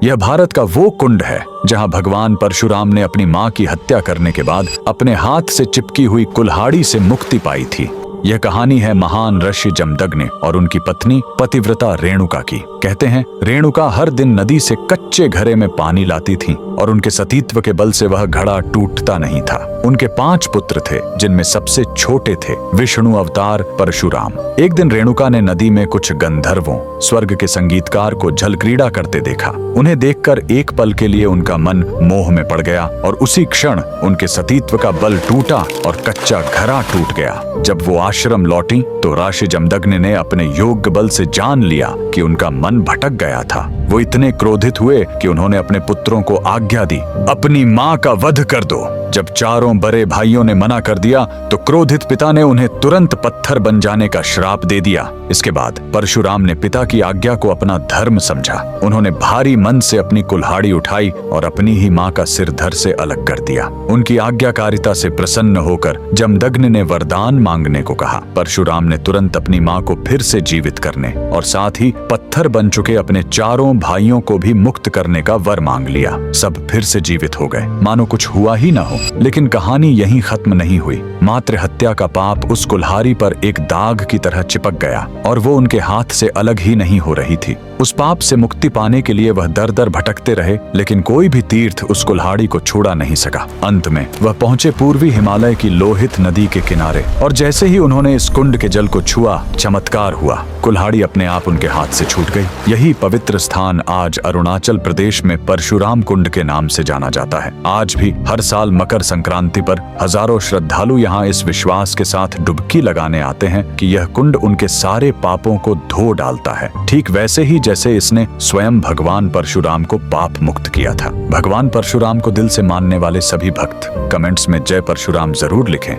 यह भारत का वो कुंड है जहां भगवान परशुराम ने अपनी मां की हत्या करने के बाद अपने हाथ से चिपकी हुई कुल्हाड़ी से मुक्ति पाई थी। यह कहानी है महान ऋषि जमदग्नि और उनकी पत्नी पतिव्रता रेणुका की। कहते हैं रेणुका हर दिन नदी से कच्चे घड़े में पानी लाती थीं और उनके सतीत्व के बल से वह घड़ा टूटता नहीं था। उनके 5 पुत्र थे जिनमें सबसे छोटे थे विष्णु अवतार परशुराम। एक दिन रेणुका ने नदी में कुछ गंधर्वों स्वर्ग के संगीतकार को जल क्रीड़ा करते देखा। उन्हें देखकर एक पल के लिए उनका मन मोह में पड़ गया और उसी क्षण उनके सतीत्व का बल टूटा और कच्चा घड़ा टूट गया। जब वो आश्रम लौटी तो ऋषि जमदग्नि ने अपने योग बल से जान लिया कि उनका मन भटक गया था। वो इतने क्रोधित हुए कि उन्होंने अपने पुत्रों को आज्ञा दी, अपनी मां का वध कर दो। जब चारों बड़े भाइयों ने मना कर दिया तो क्रोधित पिता ने उन्हें तुरंत पत्थर बन जाने का श्राप दे दिया। इसके बाद परशुराम ने पिता की आज्ञा को अपना धर्म समझा। उन्होंने भारी मन से अपनी कुल्हाड़ी उठाई और अपनी ही मां का सिर धड़ से अलग कर दिया। उनकी आज्ञाकारिता से प्रसन्न होकर जमदग्नि ने वरदान मांगने को कहा। परशुराम ने तुरंत अपनी मां को फिर से जीवित करने और साथ ही पत्थर बन चुके अपने चारों भाइयों को भी मुक्त करने का वर मांग लिया। सब फिर से जीवित हो गए, मानो कुछ हुआ ही ना हो। लेकिन कहानी यहीं खत्म नहीं हुई। मातृ हत्या का पाप उस कुल्हाड़ी पर एक दाग की तरह चिपक गया और वो उनके हाथ से अलग ही नहीं हो रही थी। उस पाप से मुक्ति पाने के लिए वह दर दर भटकते रहे, लेकिन कोई भी तीर्थ उस कुल्हाड़ी को छुड़ा नहीं सका। अंत में वह पहुंचे पूर्वी हिमालय की लोहित नदी के किनारे और जैसे ही उन्होंने इस कुंड के जल को छुआ, चमत्कार हुआ। कुल्हाड़ी अपने आप उनके हाथ से छूट गई। यही पवित्र स्थान आज अरुणाचल प्रदेश में परशुराम कुंड के नाम से जाना जाता है। आज भी हर साल मकर संक्रांति पर हजारों श्रद्धालु यहाँ इस विश्वास के साथ डुबकी लगाने आते हैं कि यह कुंड उनके सारे पापों को धो डालता है, ठीक वैसे ही जैसे इसने स्वयं भगवान परशुराम को पाप मुक्त किया था। भगवान परशुराम को दिल से मानने वाले सभी भक्त कमेंट्स में जय परशुराम जरूर लिखें।